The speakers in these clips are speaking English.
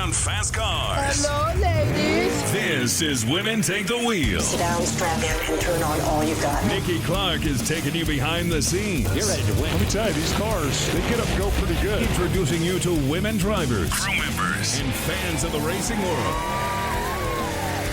around fast cars. Hello, ladies. This is Women Take the Wheel. Sit down, strap in, and turn on all you got. Nikki Clark is taking you behind the scenes. You're ready to win. Let me tell you, these cars, they get up and go pretty good. Introducing you to women drivers, crew members, and fans of the racing world.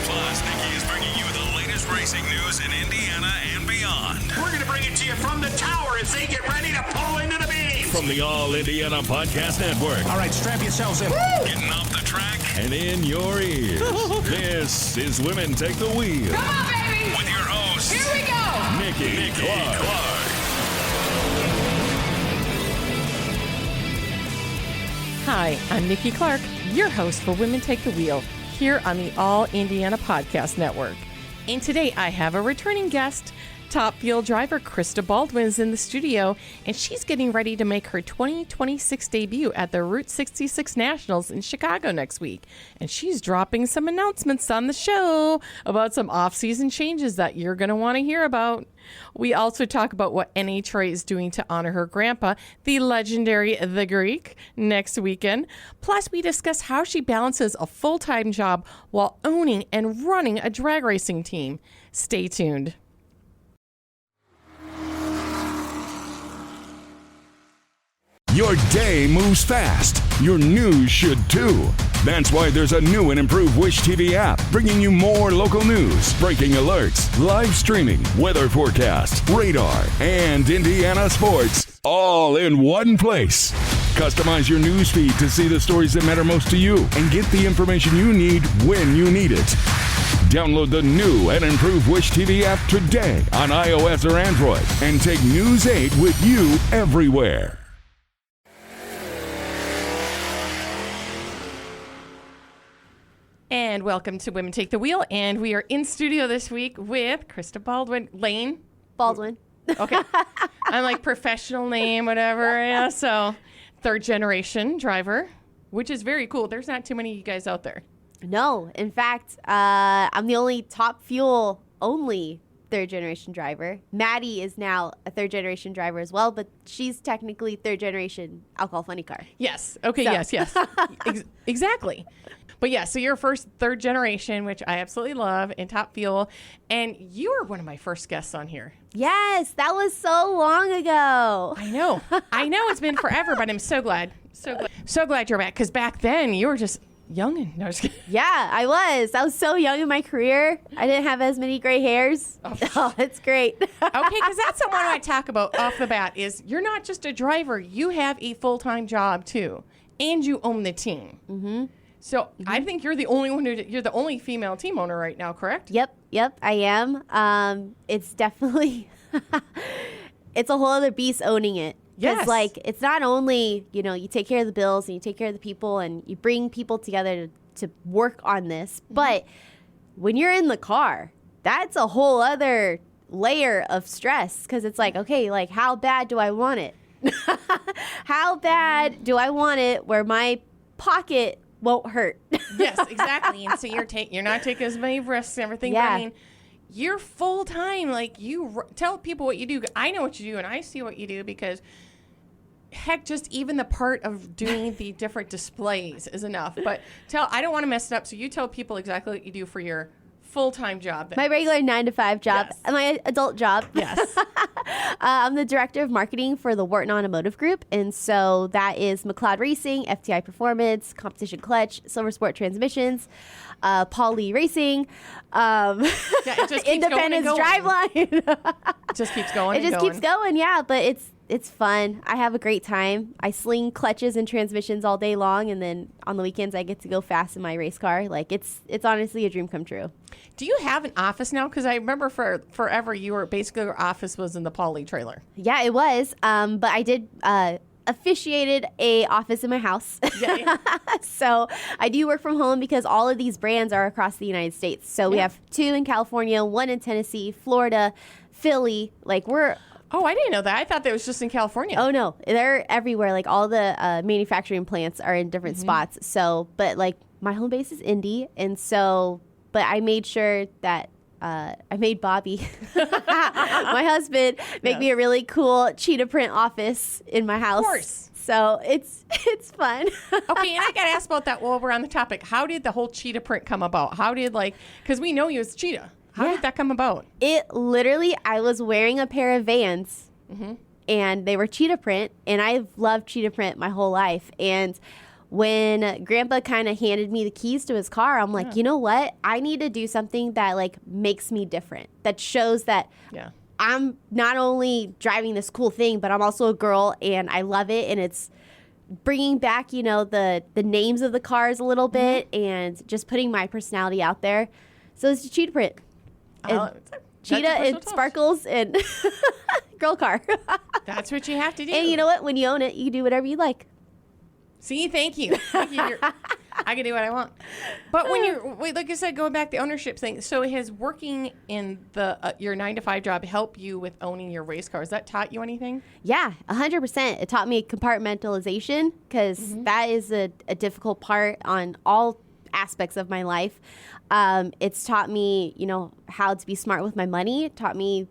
Plus, Nikki is bringing you the latest racing news in Indiana and beyond. We're going to bring it to you from the tower as they get ready to pull into the beam. From the All Indiana Podcast Network. All right, strap yourselves in. Woo! Getting off the track and in your ears. This is Women Take the Wheel. Come on, baby. With your host, Here we go. Nikki Clark. Hi, I'm Nikki Clark, your host for Women Take the Wheel, here on the All Indiana Podcast Network. And today I have a returning guest. Top Fuel driver Krista Baldwin is in the studio, and she's getting ready to make her 2026 debut at the Route 66 Nationals in Chicago next week. And she's dropping some announcements on the show about some off-season changes that you're going to want to hear about. We also talk about what NHRA is doing to honor her grandpa, the legendary The Greek, next weekend. Plus, we discuss how she balances a full-time job while owning and running a drag racing team. Stay tuned. Your day moves fast. Your news should too. That's why there's a new and improved Wish TV app bringing you more local news, breaking alerts, live streaming, weather forecast, radar, and Indiana sports all in one place. Customize your news feed to see the stories that matter most to you and get the information you need when you need it. Download the new and improved Wish TV app today on iOS or Android and take News 8 with you everywhere. And welcome to Women Take the Wheel. And we are in studio this week with Krista Baldwin. Lane? Baldwin. Okay. I'm like professional name, whatever. Yeah, so third generation driver, which is very cool. There's not too many of you guys out there. No. In fact, I'm the only Top Fuel only third generation driver. Maddie is now a third generation driver as well, but she's technically third generation alcohol funny car. Yes. Okay. So. Yes. Exactly. But yeah, so you're first third generation, which I absolutely love, in Top Fuel. And you were one of my first guests on here. Yes, that was so long ago. I know. It's been forever, but I'm so glad. So glad you're back. Because back then you were just young and no, just kidding. Yeah, I was so young in my career. I didn't have as many gray hairs. Oh, it's great. Okay, because that's the one I talk about off the bat is you're not just a driver. You have a full-time job too. And you own the team. Mm-hmm. So I think you're the only one you're the only female team owner right now, correct? Yep, I am. It's definitely, it's a whole other beast owning it. Yes. Like, it's not only, you take care of the bills and you take care of the people and you bring people together to work on this, but when you're in the car, that's a whole other layer of stress because it's like, okay, like how bad do I want it? How bad do I want it where my pocket won't hurt? Yes, exactly. And so you're not taking as many risks and everything. Yeah. But I mean, you're full time. Like tell people what you do. I know what you do and I see what you do because heck, just even the part of doing the different displays is enough. But I don't want to mess it up. So you tell people exactly what you do for your full-time job. Then. My regular 9-to-5 job, Yes. My adult job. Yes. I'm the director of marketing for the Wharton Automotive Group. And so that is McLeod Racing, FTI Performance, Competition Clutch, Silver Sport Transmissions, Paul Lee Racing, it just keeps Independence Driveline. It just keeps going. It just keeps going, yeah. But it's fun. I have a great time. I sling clutches and transmissions all day long, and then on the weekends I get to go fast in my race car. Like it's honestly a dream come true. Do you have an office now? Because I remember forever your office was in the Paul Lee trailer. Yeah, it was. But I did officiated a office in my house. Yeah. So I do work from home because all of these brands are across the United States. So we have 2 in California, 1 in Tennessee, Florida, Philly. Like we're... Oh, I didn't know that. I thought that was just in California. Oh, no. They're everywhere. Like all the manufacturing plants are in different spots. So, but like my home base is Indy. And so, but I made sure that I made Bobby, my husband, make me a really cool cheetah print office in my house. Of course. So it's fun. Okay, and I got to ask about that while we're on the topic. How did the whole cheetah print come about? How did, because we know you as cheetah. How did that come about? It literally, I was wearing a pair of Vans, and they were cheetah print, and I've loved cheetah print my whole life. And when Grandpa kind of handed me the keys to his car, I'm like, you know what? I need to do something that makes me different, that shows that I'm not only driving this cool thing, but I'm also a girl, and I love it, and it's bringing back, the names of the cars a little bit, and just putting my personality out there. So it's a cheetah print. Cheetah, it sparkles, and girl car. That's what you have to do. And you know what? When you own it, you can do whatever you like. See, thank you. I can do what I want. But when like I said, going back to the ownership thing, so has working in your 9-to-5 job help you with owning your race cars? That taught you anything? Yeah, 100%. It taught me compartmentalization, because that is a difficult part on all aspects of my life. It's taught me, how to be smart with my money. It taught me,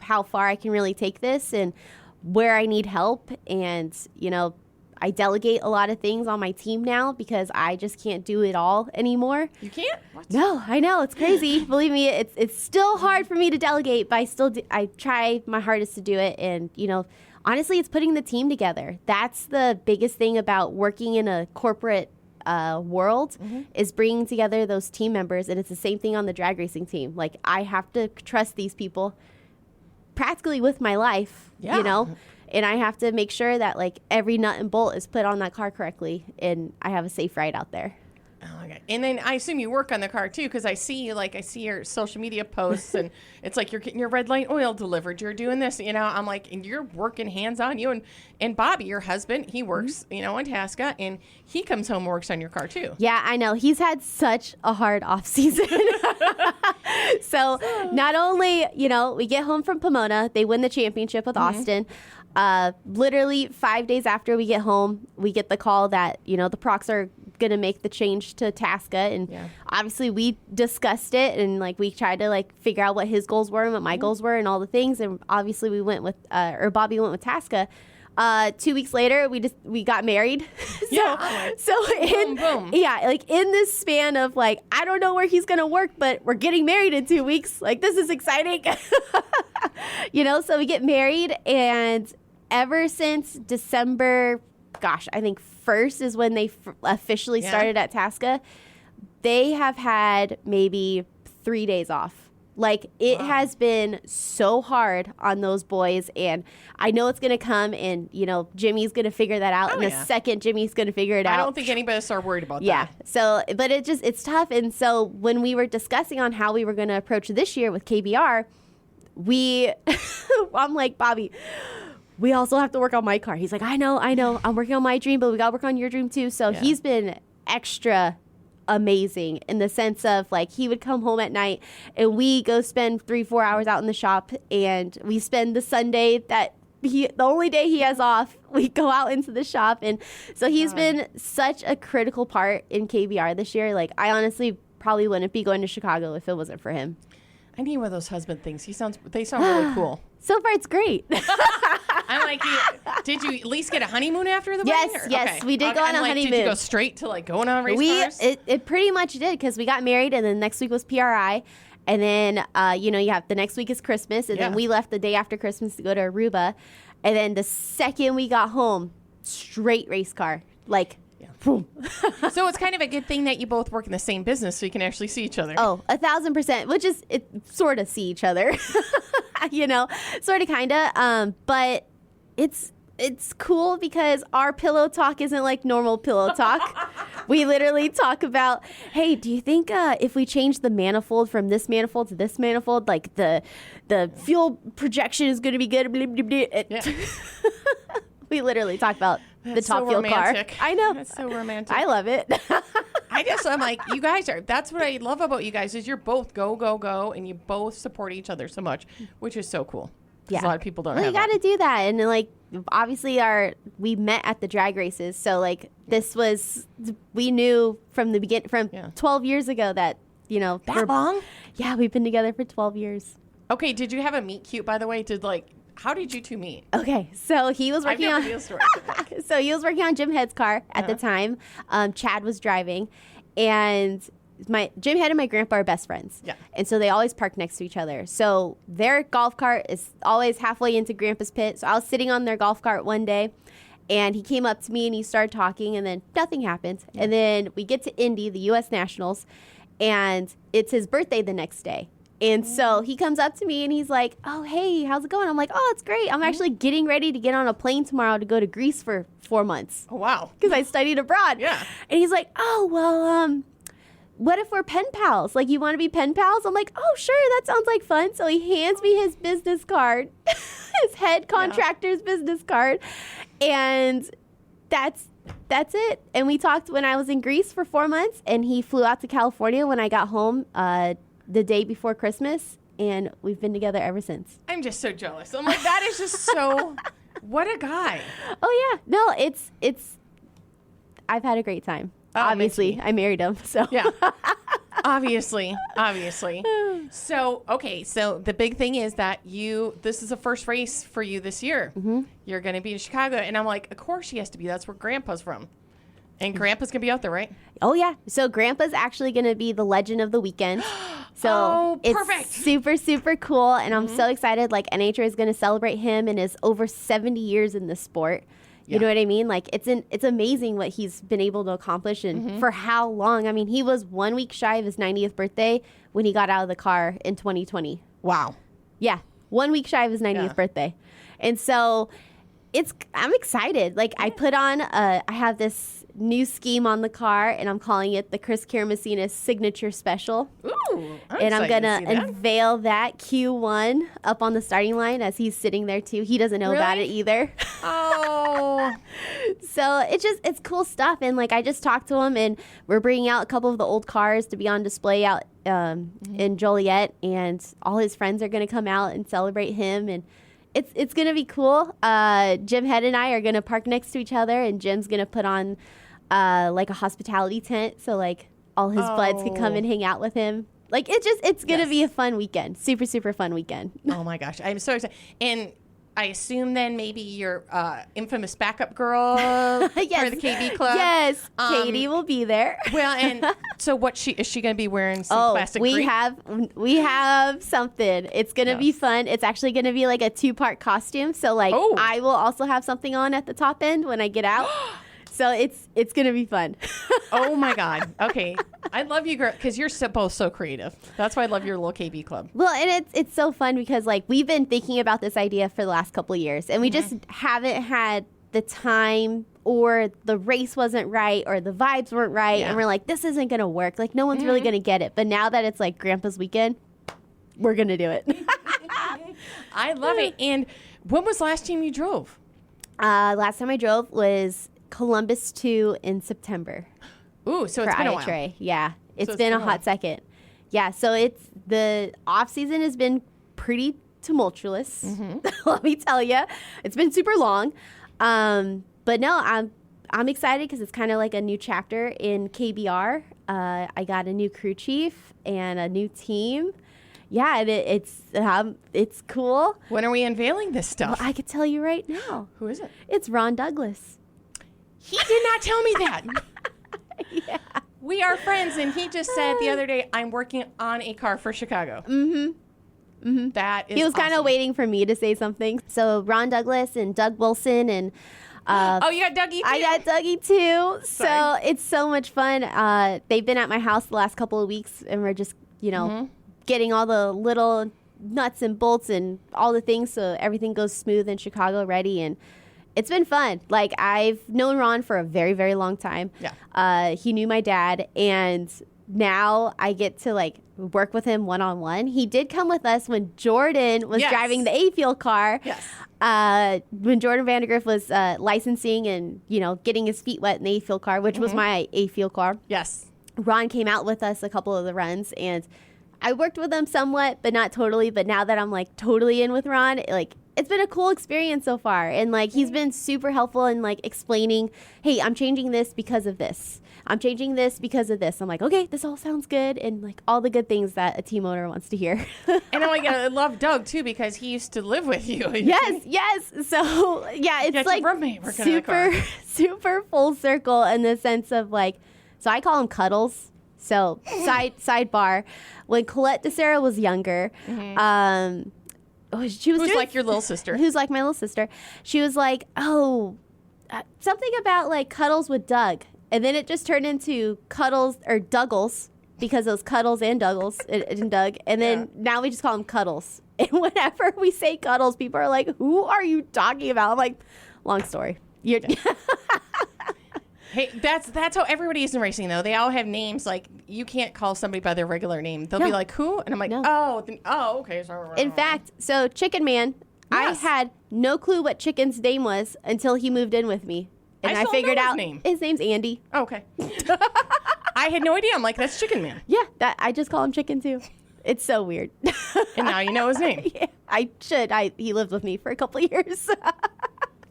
how far I can really take this and where I need help. And, I delegate a lot of things on my team now because I just can't do it all anymore. You can't? What? No, I know. It's crazy. Believe me, it's still hard for me to delegate, but I try my hardest to do it. And, honestly, it's putting the team together. That's the biggest thing about working in a corporate world, is bringing together those team members. And it's the same thing on the drag racing team. I have to trust these people practically with my life, and I have to make sure that every nut and bolt is put on that car correctly, and I have a safe ride out there. Oh my God. And then I assume you work on the car too, because I see your social media posts, and it's like you're getting your red light oil delivered, you're doing this, I'm like, and you're working hands on. You and Bobby, your husband, he works, in Tasca, and he comes home and works on your car too. Yeah, I know. He's had such a hard off season. So not only, we get home from Pomona, they win the championship with Austin. Literally 5 days after we get home, we get the call that, the Procs are going to make the change to Tasca. And obviously we discussed it, and we tried to figure out what his goals were and what my goals were and all the things. And obviously we went with, Bobby went with Tasca. 2 weeks later, we got married. Boom. In this span of I don't know where he's gonna work, but we're getting married in 2 weeks. This is exciting. So we get married, and ever since December, I think 1st is when they officially started at Tasca. They have had maybe 3 days off. It has been so hard on those boys, and I know it's going to come, and, Jimmy's going to figure that out in a second. Jimmy's going to figure it out. I don't think any of us are worried about that. Yeah. So, but it's tough. And so when we were discussing on how we were going to approach this year with KBR, I'm like, Bobby, we also have to work on my car. He's like, I know. I'm working on my dream, but we got to work on your dream too. So he's been extra amazing in the sense of he would come home at night, and we go spend 3-4 hours out in the shop, and we spend the Sunday that the only day he has off, we go out into the shop. And so he's been such a critical part in KBR this year. I honestly probably wouldn't be going to Chicago if it wasn't for him. I need one of those husband things. They sound really cool. So far, it's great. I'm like, did you at least get a honeymoon after the wedding? Yes, okay. We did go on a honeymoon. Did you go straight to going on race cars? It pretty much did, because we got married, and then next week was PRI, and then you have the next week is Christmas, and then we left the day after Christmas to go to Aruba, and then the second we got home, straight race car, boom. So it's kind of a good thing that you both work in the same business, so you can actually see each other. Oh, 1,000%, which is sort of see each other, sort of, kind of. But it's cool because our pillow talk isn't like normal pillow talk. We literally talk about, hey, do you think if we change the manifold from this manifold to this manifold, the fuel projection is going to be good? Blah, blah, blah. Yeah. We literally talk about the top fuel romantic. car. I know. That's so romantic. I love it. I'm like, you guys that's what I love about you guys, is you're both go, and you both support each other so much, which is so cool. Yeah. A lot of people don't have you got to do that. And obviously we met at the drag races. So this was, we knew from the beginning, from 12 years ago, that That long? Yeah, we've been together for 12 years. Okay, did you have a meet cute, by the way? How did you two meet? Okay, so he was working on so he was working on Jim Head's car at the time. Chad was driving, and Jim Head and my grandpa are best friends. Yeah. And so they always park next to each other. So their golf cart is always halfway into Grandpa's pit. So I was sitting on their golf cart one day, and he came up to me and he started talking, and then nothing happened. Yeah. And then we get to Indy, the U.S. Nationals, and it's his birthday the next day. And so he comes up to me and he's like, oh, hey, how's it going? I'm like, oh, it's great. I'm actually getting ready to get on a plane tomorrow to go to Greece for 4 months. Oh, wow. Because I studied abroad. Yeah. And he's like, oh, well, what if we're pen pals? Like, you want to be pen pals? I'm like, oh, sure, that sounds like fun. So he hands me his business card, his head contractor's business card. And that's it. And we talked when I was in Greece for 4 months, and he flew out to California when I got home the day before Christmas, and we've been together ever since. I'm just so jealous. I'm like, that is just so, what a guy. Oh, yeah. No, it's, I've had a great time. Obviously, I married him, so. Yeah. Obviously. So, okay, so the big thing is that this is the first race for you this year. Mm-hmm. You're going to be in Chicago, and I'm like, of course she has to be. That's where Grandpa's from. And Grandpa's going to be out there, right? Oh, yeah. So Grandpa's actually going to be the legend of the weekend. So perfect. It's super, super cool. And I'm so excited. Like, NHRA is going to celebrate him and his over 70 years in the sport. You know what I mean? Like, it's amazing what he's been able to accomplish and for how long. I mean, he was 1 week shy of his 90th birthday when he got out of the car in 2020. Wow. Yeah. 1 week shy of his 90th birthday. And so I'm excited. Like, I put on, I have this new scheme on the car, and I'm calling it the Karamesines Signature Special. Ooh, and I'm going to unveil that Q1 up on the starting line as he's sitting there, too. He doesn't know about it either. Oh. So it's cool stuff. And, like, I just talked to him, and we're bringing out a couple of the old cars to be on display out in Joliet, and all his friends are going to come out and celebrate him, and it's going to be cool. Jim Head and I are going to park next to each other, and Jim's going to put on like a hospitality tent, so like all his buds can come and hang out with him. Like, it's going to be a fun weekend. Super, super fun weekend. Oh my gosh. I'm so excited. And I assume then maybe your infamous backup girl for the KB club. Yes, Katie will be there. Well, and so is she going to be wearing some plastic? We have something. It's going to be fun. It's actually going to be like a 2-part costume. So like I will also have something on at the top end when I get out. So it's going to be fun. Oh my God. Okay. I love you, girl, because you're both so creative. That's why I love your little KB club. Well, and it's so fun because like we've been thinking about this idea for the last couple of years, and we just haven't had the time, or the race wasn't right, or the vibes weren't right, and we're like, this isn't going to work. Like, no one's really going to get it. But now that it's like Grandpa's weekend, we're going to do it. I love it. And when was the last time you drove? Last time I drove was Columbus 2 in September. Ooh, so it's been a while. Yeah, it's been a hot second. Yeah, so the off season has been pretty tumultuous. Let me tell you, it's been super long. But no, I'm excited because it's kind of like a new chapter in KBR. I got a new crew chief and a new team. Yeah, and it's cool. When are we unveiling this stuff? Well, I could tell you right now. Who is it? It's Ron Douglas. He did not tell me that. Yeah. We are friends, and he just said the other day, I'm working on a car for Chicago. That is He was kind of awesome. waiting for me to say something. So Ron Douglas and Doug Wilson and... you got Dougie too? I got Dougie too. Sorry. So it's so much fun. They've been at my house the last couple of weeks, and we're just, getting all the little nuts and bolts and all the things so everything goes smooth in Chicago ready. And it's been fun. Like, I've known Ron for a very, very long time. Yeah. He knew my dad, and now I get to like work with him one-on-one. He did come with us when Jordan was driving the A-Field car. Yes. When Jordan Vandergriff was licensing and, getting his feet wet in the A-Field car, which was my A-Field car. Yes. Ron came out with us a couple of the runs, and I worked with him somewhat, but not totally. But now that I'm like totally in with Ron, like it's been a cool experience so far. And like, he's been super helpful in like explaining, hey, I'm changing this because of this. I'm changing this because of this. I'm like, okay, this all sounds good. And like all the good things that a team owner wants to hear. And I love Doug too, because he used to live with you. Yes. So yeah, it's like super full circle in the sense of like, so I call him Cuddles. So sidebar, when Colette DeSera was younger, she was who's like your little sister. Who's like my little sister. She was like, something about like Cuddles with Doug. And then it just turned into Cuddles or Dougles, because it was Cuddles and Dougles and Doug. And then now we just call him Cuddles. And whenever we say Cuddles, people are like, who are you talking about? I'm like, long story. Hey, that's how everybody is in racing, though. They all have names. Like, you can't call somebody by their regular name. They'll be like, who? And I'm like, okay. Sorry. In fact, so Chicken Man, I had no clue what Chicken's name was until he moved in with me. And I figured out his name's Andy. Oh, okay. I had no idea. I'm like, that's Chicken Man. Yeah, I just call him Chicken too. It's so weird. And now you know his name. Yeah, I should. He lived with me for a couple of years.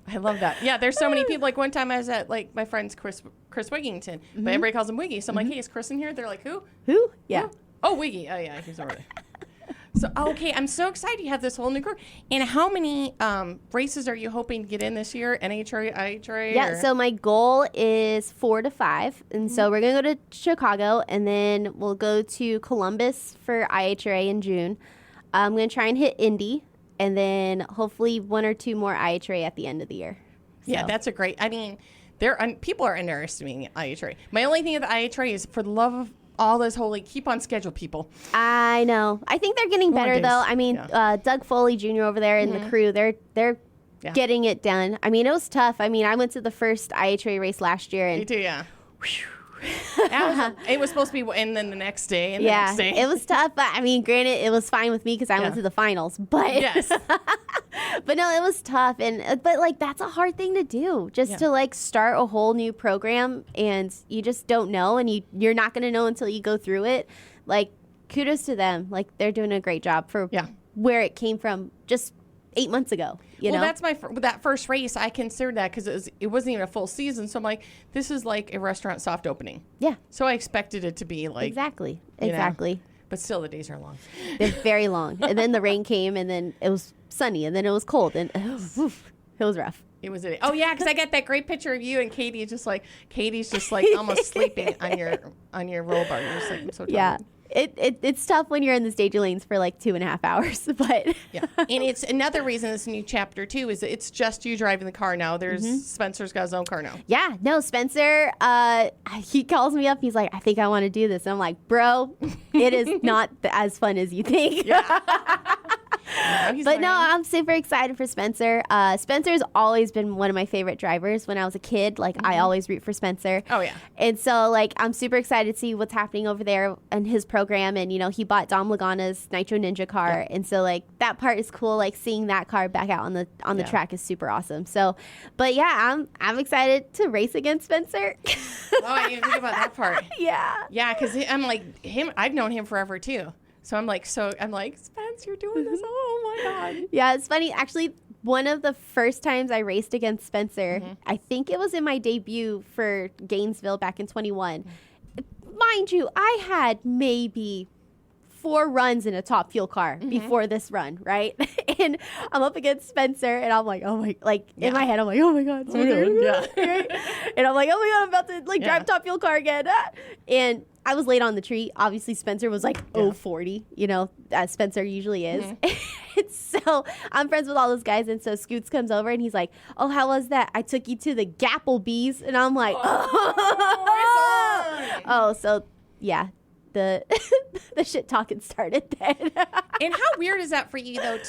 I love that. Yeah, there's so many people. Like one time I was at like my friend's Chris Wigington, but everybody calls him Wiggy. So I'm like, hey, is Chris in here? They're like, who? Who? Yeah. Who? Oh, Wiggy. Oh, yeah, he's over there. So, okay, I'm so excited you have this whole new crew. And how many races are you hoping to get in this year? NHRA, IHRA? Yeah, so my goal is 4 to 5. And so we're going to go to Chicago, and then we'll go to Columbus for IHRA in June. I'm going to try and hit Indy, and then hopefully 1 or 2 more IHRA at the end of the year. So. Yeah, that's a great, I mean, people are underestimating IHRA. My only thing with the IHRA is, for the love of all this holy, keep on schedule, people. I know. I think they're getting better, though. I mean, Doug Foley Jr. over there and the crew, they're getting it done. I mean, it was tough. I mean, I went to the first IHRA race last year. And you do, yeah. It was supposed to be, and then the next day, and the next day. It was tough, but I mean, granted, it was fine with me because I went to the finals. But yes, but no, it was tough, but like that's a hard thing to do, just to like start a whole new program, and you just don't know, and you're not going to know until you go through it. Like, kudos to them, like they're doing a great job for where it came from just 8 months ago. You know? That's that first race. I considered that because it wasn't even a full season. So I'm like, this is like a restaurant soft opening. Yeah. So I expected it to be like exactly. But still, the days are long. They're very long. And then the rain came, and then it was sunny, and then it was cold, and it was rough. It was. Oh yeah, because I got that great picture of you and Katie. Katie's just like almost sleeping on your roll bar. You're just like, I'm so tired. Yeah. It's tough when you're in the staging lanes for like 2.5 hours, but yeah. And it's another reason this new chapter too is it's just you driving the car now. There's Spencer's got his own car now. Yeah, no, Spencer, he calls me up. He's like, I think I want to do this. And I'm like, bro, it is not as fun as you think. Yeah. But no, I'm super excited for Spencer. Spencer's always been one of my favorite drivers. When I was a kid, like I always root for Spencer. Oh yeah. And so like I'm super excited to see what's happening over there in his program. And you know, he bought Dom Lagana's Nitro Ninja car, and so like that part is cool. Like seeing that car back out on the track is super awesome. So, but yeah, I'm excited to race against Spencer. Oh, I didn't even think about that part. Yeah. Yeah, because I'm like him. I've known him forever too. So I'm like, Spence, you're doing this. Oh my God. Yeah, it's funny. Actually, one of the first times I raced against Spencer, I think it was in my debut for Gainesville back in 21. Mind you, I had maybe 4 runs in a top fuel car before this run, right? And I'm up against Spencer, and I'm like, oh my, like in my head, I'm like, oh my God, Spencer. Right? And I'm like, oh my God, I'm about to like drive top fuel car again. And I was late on the tree. Obviously, Spencer was like 040, you know, as Spencer usually is. And so I'm friends with all those guys. And so Scoots comes over and he's like, oh, how was that? I took you to the Gapplebees. And I'm like, oh, so yeah. The shit talking started then. And how weird is that for you though,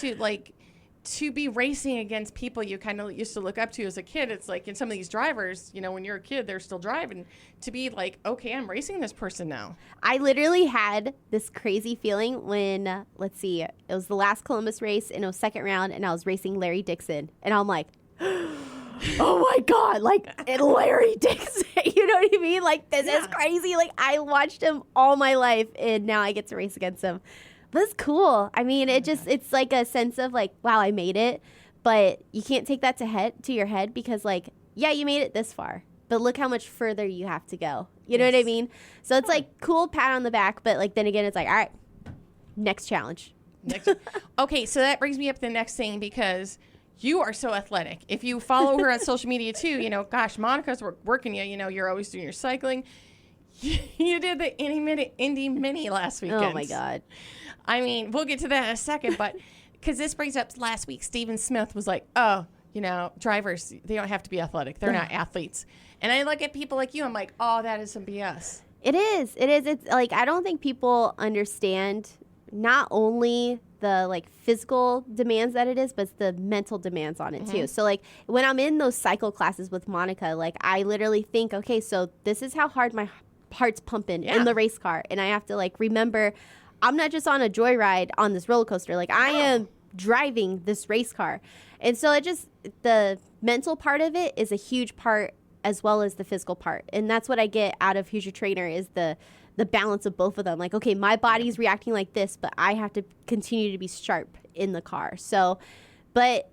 to be racing against people you kind of used to look up to as a kid? It's like in some of these drivers, you know, when you're a kid, they're still driving. To be like, okay, I'm racing this person now. I literally had this crazy feeling when, let's see, it was the last Columbus race and it was second round, and I was racing Larry Dixon, and I'm like, oh my God, like Larry Dixon, you know what I mean? Like, this is crazy. Like, I watched him all my life, and now I get to race against him. But it's cool. I mean, it's like a sense of like, wow, I made it. But you can't take that to your head because, like, yeah, you made it this far, but look how much further you have to go. You know what I mean? So it's like cool pat on the back, but like then again, it's like, all right, next challenge. Okay, so that brings me up to the next thing because you are so athletic. If you follow her on social media too, gosh, Monica's working you. You're always doing your cycling. You did the Indy Mini last weekend. Oh my God. I mean, we'll get to that in a second, but because this brings up last week, Stephen Smith was like, oh, drivers, they don't have to be athletic. They're not athletes. And I look at people like you, I'm like, oh, that is some BS. It is. It's like, I don't think people understand not only the like physical demands that it is, but the mental demands on it too. So like when I'm in those cycle classes with Monica, like I literally think, okay, so this is how hard my heart's pumping in the race car. And I have to like remember, I'm not just on a joyride on this roller coaster. Like I am driving this race car. And so the mental part of it is a huge part as well as the physical part. And that's what I get out of Who's Your Trainer is the balance of both of them. Like, okay, my body's reacting like this, but I have to continue to be sharp in the car. So, but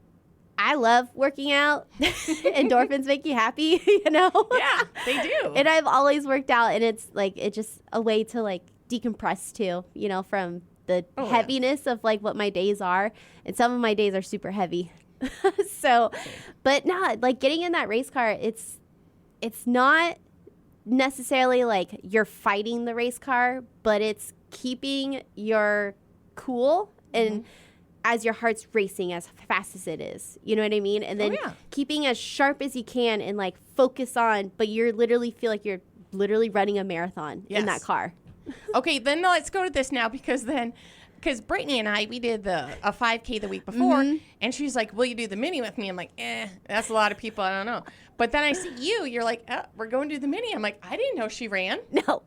I love working out. Endorphins make you happy, Yeah, they do. And I've always worked out, and it's just a way to like decompress too, from the heaviness of like what my days are. And some of my days are super heavy. So, but no, like getting in that race car, it's not necessarily like you're fighting the race car, but it's keeping your cool and as your heart's racing as fast as it is. You know what I mean? And then keeping as sharp as you can and like focus on, but you literally feel like you're literally running a marathon in that car. Okay, then let's go to this now because Brittany and I, we did a 5K the week before, and she's like, will you do the mini with me? I'm like, that's a lot of people. I don't know. But then I see you're like, we're going to do the mini. I'm like, I didn't know she ran. No,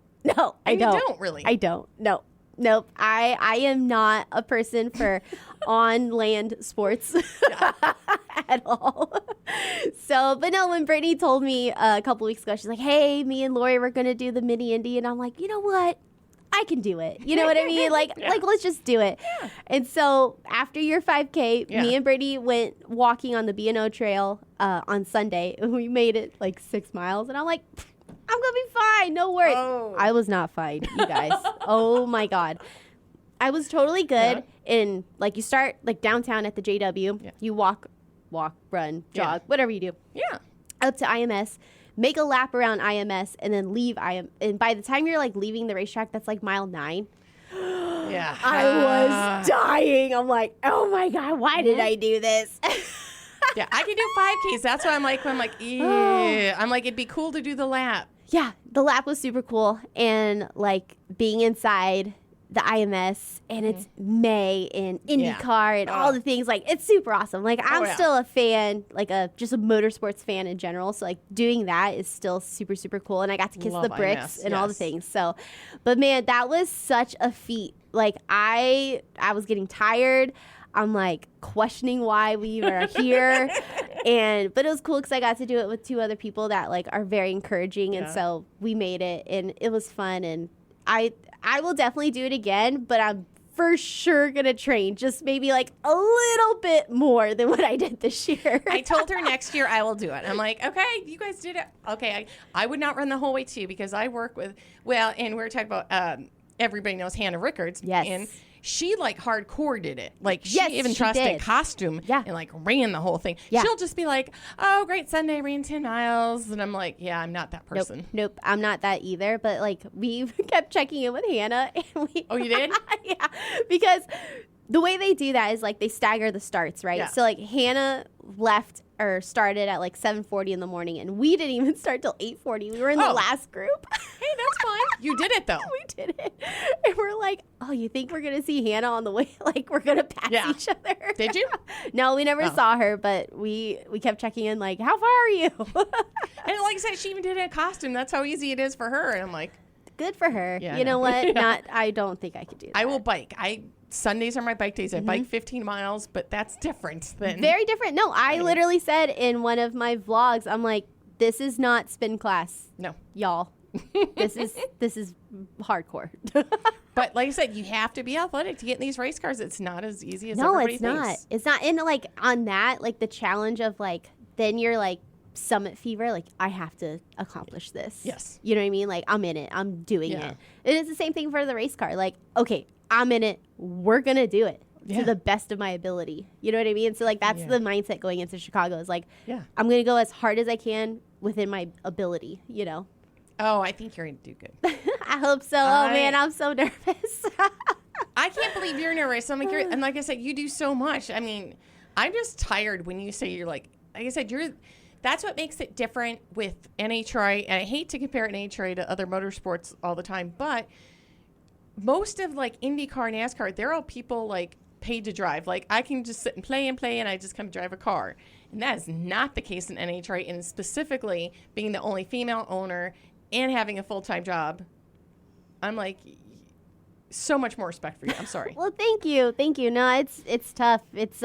I don't. You don't really. I don't. No. Nope. I am not a person for on land sports at all. So, but no, when Brittany told me a couple weeks ago, she's like, hey, me and Lori were going to do the mini Indy. And I'm like, you know what? I can do it. You know what I mean? Like, let's just do it. Yeah. And so after your 5K, me and Brady went walking on the B&O Trail on Sunday. And we made it like 6 miles. And I'm like, I'm going to be fine. No worries. Oh. I was not fine, you guys. Oh, my God. I was totally good. And like you start like downtown at the JW. Yeah. You walk, run, jog, whatever you do. Yeah. Up to IMS. Make a lap around IMS and then leave and by the time you're like leaving the racetrack, that's like mile 9. Yeah. I was dying. I'm like, oh my God, why did I do this? Yeah, I can do 5Ks. That's why I'm like, I'm like, it'd be cool to do the lap. Yeah, the lap was super cool. And like being inside the IMS and it's May and IndyCar and all the things, like it's super awesome. Like I'm still a fan, like just a motorsports fan in general. So like doing that is still super, super cool. And I got to kiss the bricks and all the things. So, but man, that was such a feat. Like I was getting tired. I'm like questioning why we even are here. But it was cool because I got to do it with 2 other people that like are very encouraging. And so we made it and it was fun. And I will definitely do it again, but I'm for sure going to train just maybe like a little bit more than what I did this year. I told her next year I will do it. I'm like, okay, you guys did it. Okay, I would not run the whole way too because I work with, and we were talking about, everybody knows Hannah Rickards. Yes. And she like hardcore did it. Like she even trusted costume and like ran the whole thing. Yeah. She'll just be like, oh, great Sunday, ran 10 miles. And I'm like, yeah, I'm not that person. Nope, I'm not that either. But like we kept checking in with Hannah. And oh, you did? Yeah, because the way they do that is like they stagger the starts, right? Yeah. So like Hannah left or started at like 7:40 in the morning and we didn't even start till 8:40. We were in the last group. Hey, that's fine. You did it though. We did it. And we're like, oh, you think we're going to see Hannah on the way? Like we're going to pass each other. Did you? No, we never saw her, but we kept checking in like, how far are you? And like I said, she even did it in a costume. That's how easy it is for her. And I'm like, good for her. Yeah, you know what? I don't think I could do that. I will bike. Sundays are my bike days. I bike 15 miles, but that's different than... Very different. No, I literally said in one of my vlogs, I'm like, this is not spin class. No. Y'all. This is hardcore. But like I said, you have to be athletic to get in these race cars. It's not as easy as No, everybody it's thinks. not. It's not. And like on that, like the challenge of like, then you're like summit fever. Like I have to accomplish this. Yes. You know what I mean? Like I'm in it. I'm doing Yeah. it. And it's the same thing for the race car. Like, okay, I'm in it. We're going to do it to the best of my ability. You know what I mean? So like, that's the mindset going into Chicago is like, I'm going to go as hard as I can within my ability, you know? Oh, I think you're going to do good. I hope so. Oh man, I'm so nervous. I can't believe you're nervous. And like I said, you do so much. I mean, I'm just tired when you say you're like I said, that's what makes it different with NHRA. And I hate to compare NHRA to other motorsports all the time, but most of like IndyCar, NASCAR, they're all people like paid to drive. Like I can just sit and play, and I just come drive a car. And that is not the case in NHRA. And specifically being the only female owner and having a full-time job, I'm like, so much more respect for you. I'm sorry. Well, thank you. No, it's tough. It's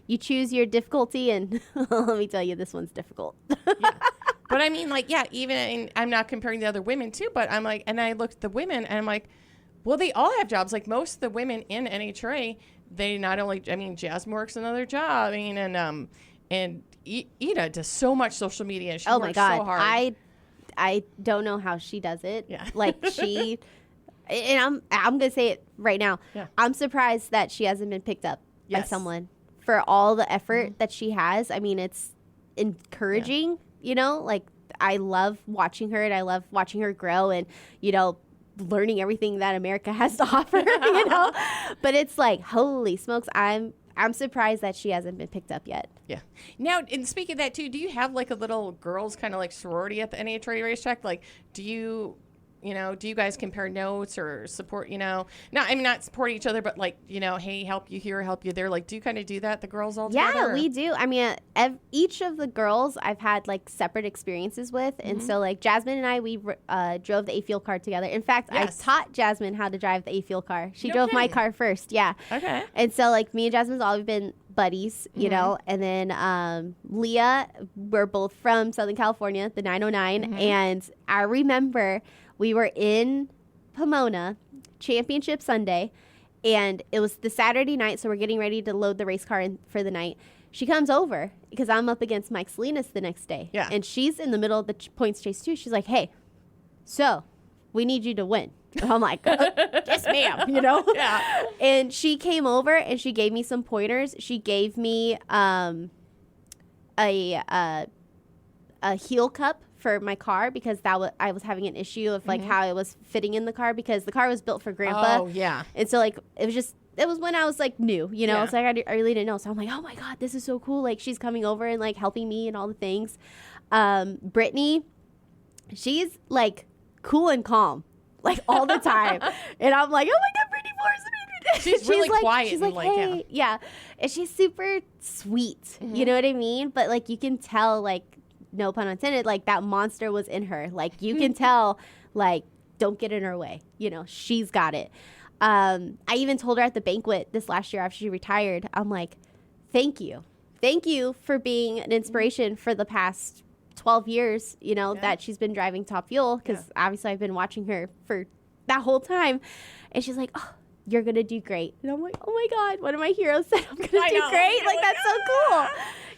you choose your difficulty, and let me tell you, this one's difficult. But I mean, like, I'm not comparing the other women too, but I'm like, and I looked at the women, and I'm like, well, they all have jobs. Like most of the women in NHRA, they not only, I mean, Jasmine works another job. I mean, and Ida does so much social media. She works so hard. I don't know how she does it. Yeah. Like she, and I'm gonna say it right now. Yeah. I'm surprised that she hasn't been picked up by someone for all the effort that she has. I mean, it's encouraging. You know, like I love watching her, and I love watching her grow, and you know, learning everything that America has to offer. You know, but it's like, holy smokes, I'm surprised that she hasn't been picked up yet. Yeah. Now, and speaking of that too, do you have like a little girls kind of like sorority at the NHRA racetrack? Like, do you guys compare notes or support, not support each other, but like, hey, help you here, help you there. Like, do you kind of do that, the girls all together? Yeah, we do. I mean, each of the girls I've had like separate experiences with. And so like Jasmine and I, we drove the A-Field car together. In fact, I taught Jasmine how to drive the A-Field car. She drove my car first. Yeah. Okay. And so like me and Jasmine's always been buddies, you know, and then Leah, we're both from Southern California, the 909. And I remember we were in Pomona, Championship Sunday, and it was the Saturday night, so we're getting ready to load the race car in for the night. She comes over because I'm up against Mike Salinas the next day. Yeah. And she's in the middle of the points chase too. She's like, hey, so we need you to win. And I'm like, yes, ma'am, you know? Yeah. And she came over and she gave me some pointers. She gave me a heel cup for my car because I was having an issue of like how it was fitting in the car because the car was built for Grandpa. Oh, yeah. And so like it was when I was like new, you know. It's like I really didn't know. So I'm like, oh my God, this is so cool. Like she's coming over and like helping me and all the things. Brittany, she's like cool and calm, like all the time. And I'm like, oh my God, Brittany Morris. She's really like, quiet. She's and like, hey, yeah. And she's super sweet. You know what I mean? But like you can tell, like, no pun intended, like that monster was in her. Like you can tell, like, don't get in her way. You know, she's got it. I even told her at the banquet this last year after she retired, I'm like, thank you. Thank you for being an inspiration for the past 12 years, you know, that she's been driving Top Fuel because obviously I've been watching her for that whole time. And she's like, oh, you're going to do great. And I'm like, oh my God, one of my heroes said I'm going to do great. Like, that's so cool.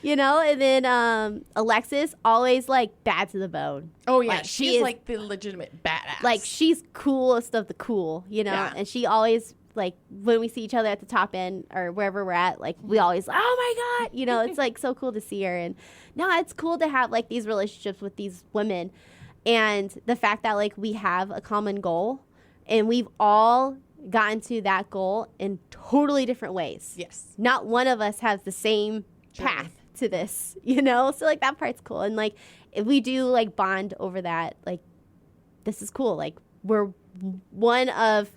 You know, and then Alexis, always like bad to the bone. Oh, yeah. Like, she's like the legitimate badass. Like, she's coolest of the cool, you know? Yeah. And she always, like, when we see each other at the top end or wherever we're at, like, we always, oh my God, you know, it's like so cool to see her. And no, it's cool to have like these relationships with these women. And the fact that like we have a common goal and we've all gotten to that goal in totally different ways. Yes. Not one of us has the same path to this, you know? So like that part's cool. And like if we do like bond over that, like this is cool. Like we're one of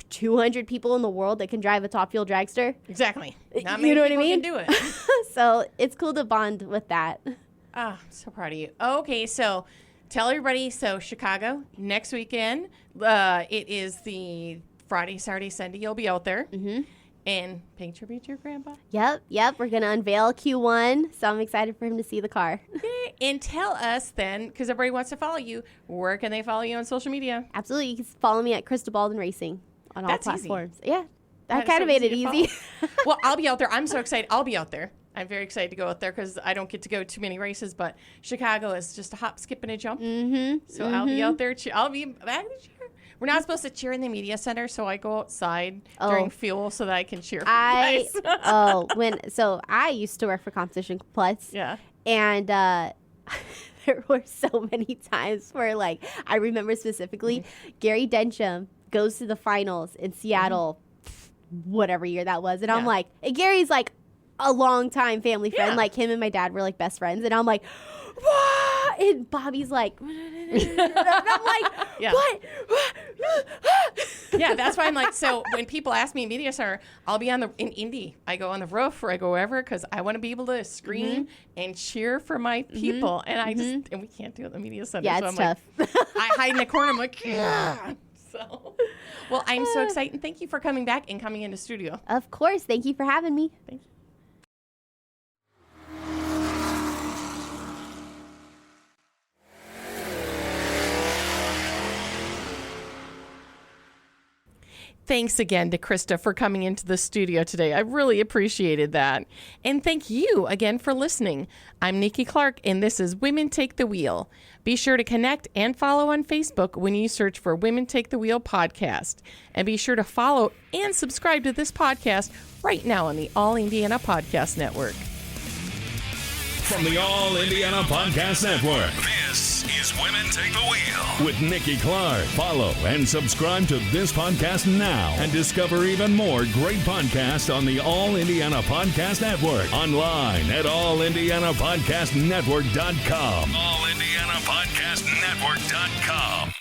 200 people in the world that can drive a Top Fuel dragster. Exactly. Not You many know what I people mean? can do it. So it's cool to bond with that. I'm so proud of you. Okay, so tell everybody. So Chicago next weekend. It is the Friday, Saturday, Sunday. You'll be out there. Mm-hmm. And paying tribute to your grandpa. Yep. We're going to unveil Q1. So I'm excited for him to see the car. Yay. And tell us then, because everybody wants to follow you, where can they follow you on social media? Absolutely. You can follow me at Krista Baldwin Racing on all That's platforms. Yeah. I That is kind so of made it to easy. follow. Well, I'll be out there. I'm so excited. I'll be out there. I'm very excited to go out there because I don't get to go too many races, but Chicago is just a hop, skip, and a jump. So I'll be out there. I'll be back to cheer. We're not supposed to cheer in the media center, so I go outside during fuel so that I can cheer for you guys. So I used to work for Competition Plus. Yeah. And there were so many times where, like, I remember specifically, Gary Densham goes to the finals in Seattle, whatever year that was. And I'm like, and Gary's like a longtime family friend. Yeah. Like, him and my dad were like best friends. And I'm like, what? And Bobby's like, and I'm like, what? Yeah, that's why I'm like, so when people ask me media center, I'll be in Indy. I go on the roof or I go wherever because I want to be able to scream and cheer for my people. And I just, and we can't do it in the media center. Yeah, so it's I'm tough. Like, I hide in the corner. I'm like, yeah. So, well, I'm so excited. Thank you for coming back and coming into studio. Of course. Thank you for having me. Thank you. Thanks again to Krista for coming into the studio today. I really appreciated that. And thank you again for listening. I'm Nikki Clark, and this is Women Take the Wheel. Be sure to connect and follow on Facebook when you search for Women Take the Wheel podcast. And be sure to follow and subscribe to this podcast right now on the All Indiana Podcast Network. From the All Indiana Podcast Network, this is Women Take the Wheel with Nikki Clark. Follow and subscribe to this podcast now and discover even more great podcasts on the All Indiana Podcast Network. Online at allindianapodcastnetwork.com. allindianapodcastnetwork.com.